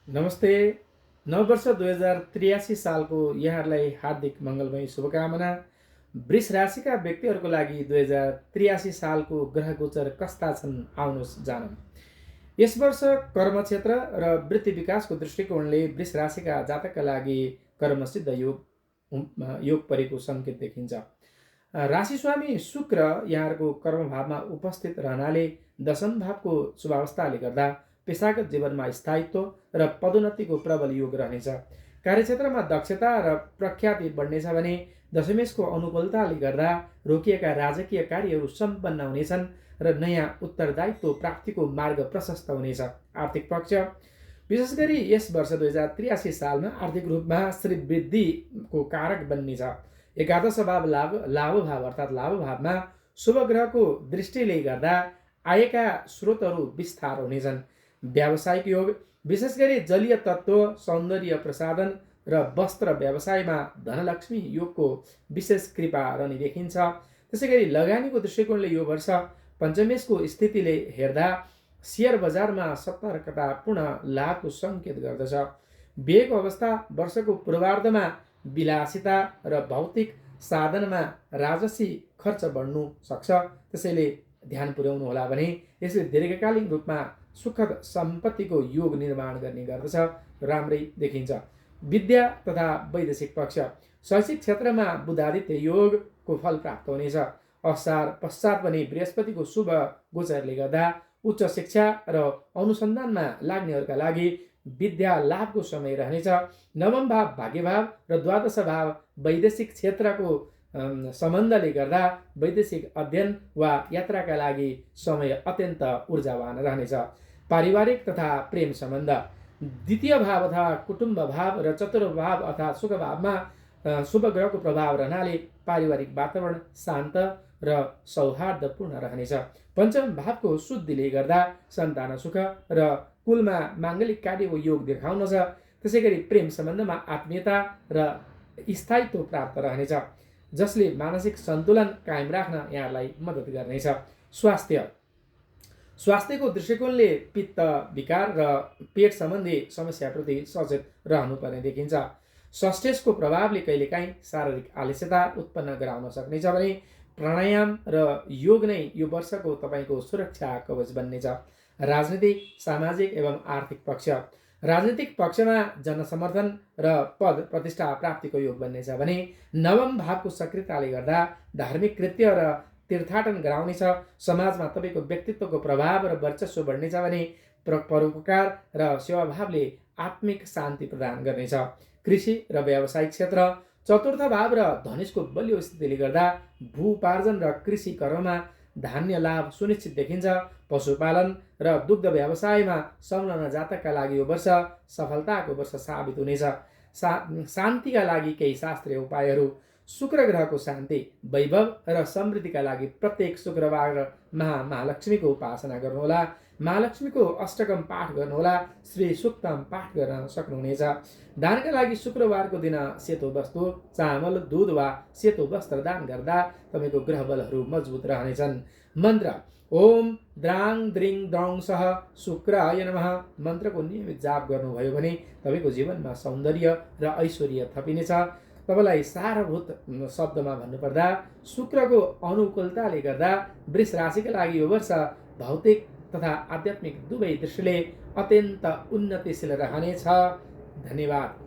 नमस्ते। नववर्ष 2083 सालको यहाँहरूलाई हार्दिक मङ्गलमय शुभकामना। वृष राशिका व्यक्तिहरूको लागि 2083 सालको ग्रह गोचर कस्ता छन् आउनुहोस् जानौँ। यस वर्ष कर्मक्षेत्र र वृत्ति विकासको दृष्टिकोणले वृष राशिका जातकका लागि कर्मसिद्ध योग परेको सङ्केत देखिन्छ। राशि स्वामी शुक्र यहाँहरूको कर्मभावमा उपस्थित रहनाले दशम भावको शुभावस्थाले गर्दा पेसागत जीवनमा स्थायित्व र पदोन्नतिको प्रबल योग रहनेछ। कार्यक्षेत्रमा दक्षता र प्रख्याति बढ्नेछ भने दशमेशको अनुकूलताले गर्दा रोकिएका राजकीय कार्यहरू सम्पन्न हुनेछन् र नयाँ उत्तरदायित्व प्राप्तिको मार्ग प्रशस्त हुनेछ। आर्थिक पक्ष विशेष गरी यस वर्ष 2083 सालमा आर्थिक रूपमा श्रीवृद्धिको कारक बन्नेछ। एकादश भाव लाभ भाव अर्थात् लाभ भावमा शुभ ग्रहको दृष्टिले गर्दा आयका स्रोतहरू विस्तार हुनेछन्। व्यावसायिक योग विशेष गरी जलीय तत्त्व, सौन्दर्य प्रसाधन र वस्त्र व्यवसायमा धनलक्ष्मी योगको विशेष कृपा रहने देखिन्छ। त्यसै गरी लगानीको दृष्टिकोणले यो वर्ष पञ्चमेशको स्थितिले हेर्दा सेयर बजारमा सतर्कतापूर्ण लाभको सङ्केत गर्दछ। व्ययको अवस्था वर्षको पूर्वार्धमा विलासिता र भौतिक साधनमा राजसी खर्च बढ्नु सक्छ, त्यसैले ध्यान पुर्याउनु होला भने यसले दीर्घकालीन रूपमा सुखद सम्पत्तिको योग निर्माण गर्ने गर्दछ, राम्रै देखिन्छ। विद्या तथा वैदेशिक पक्ष शैक्षिक क्षेत्रमा बुधादित्य योगको फल प्राप्त हुनेछ। असार पश्चात पनि बृहस्पतिको शुभ गोचरले गर्दा उच्च शिक्षा र अनुसन्धानमा लाग्नेहरूका लागि विद्या लाभको समय रहनेछ। नवम भाव भाग्यभाव र द्वादश भाव वैदेशिक क्षेत्रको सम्बन्धले गर्दा वैदेशिक अध्ययन वा यात्राका लागि समय अत्यन्त ऊर्जावान रहनेछ। पारिवारिक तथा प्रेम सम्बन्ध द्वितीय भाव अथवा कुटुम्ब भाव र चतुर्थ भाव अर्थात् सुख भावमा शुभ ग्रहको प्रभाव रहनाले पारिवारिक वातावरण शान्त र सौहार्दपूर्ण रहनेछ। पञ्चम भावको शुद्धिले गर्दा सन्तान सुख र कुलमा माङ्गलिक कार्यको योग देखाउन छ। त्यसै गरी प्रेम सम्बन्धमा आत्मीयता र स्थायित्व प्राप्त रहनेछ, जसले मानसिक सन्तुलन कायम राख्न यहाँलाई मद्दत गर्नेछ। स्वास्थ्यको दृष्टिकोणले पित्त विकार र पेट सम्बन्धी समस्याप्रति सचेत रहनुपर्ने देखिन्छ। षष्ठेशको प्रभावले कहिलेकाहीँ शारीरिक आलस्यता उत्पन्न गराउन सक्नेछ भने प्राणायाम र योग नै यो वर्षको तपाईँको सुरक्षा कवच बन्नेछ। राजनीतिक, सामाजिक एवं आर्थिक पक्ष राजनीतिक पक्षमा जनसमर्थन र पद प्रतिष्ठा प्राप्तिको योग बन्नेछ भने नवम भावको सक्रियताले गर्दा धार्मिक कृत्य र तीर्थाटन गराउनेछ। समाजमा तपाईँको व्यक्तित्वको प्रभाव र वर्चस्व बढ्नेछ भने परोपकार र सेवाभावले आत्मिक शान्ति प्रदान गर्नेछ। कृषि र व्यावसायिक क्षेत्र चतुर्थ भाव र धनुषको बलियो स्थितिले गर्दा भूपार्जन र कृषि कर्ममा धान्य लाभ सुनिश्चित देखिन्छ। पशुपालन र दुग्ध व्यवसायमा संलग्न जातकका लागि यो वर्ष सफलताको वर्ष साबित हुनेछ। शान्तिका लागि केही शास्त्रीय उपायहरू शुक्र ग्रहको शान्ति, वैभव र समृद्धिका लागि प्रत्येक शुक्रबार महालक्ष्मीको उपासना गर्नुहोला। महालक्ष्मीको अष्टकम पाठ गर्नुहोला। श्री सूक्तम पाठ गर्न सक्नुहुनेछ। दानका लागि शुक्रबारको दिन सेतो वस्तु, चामल, दुध वा सेतो वस्त्र दान गर्दा तपाईँको ग्रह बलहरू मजबुत रहनेछन्। मन्त्र ओम द्राङ द्रिङ द्रङ सह शुक्राय नमः मन्त्रको नियमित जाप गर्नुभयो भने तपाईँको जीवनमा सौन्दर्य र ऐश्वर्य थपिनेछ। तपाईँलाई सारभूत शब्दमा भन्नुपर्दा शुक्रको अनुकूलताले गर्दा वृष राशिका लागि यो वर्ष भौतिक तथा आध्यात्मिक दुवै दृष्टिले अत्यन्त उन्नतिशील रहनेछ। धन्यवाद।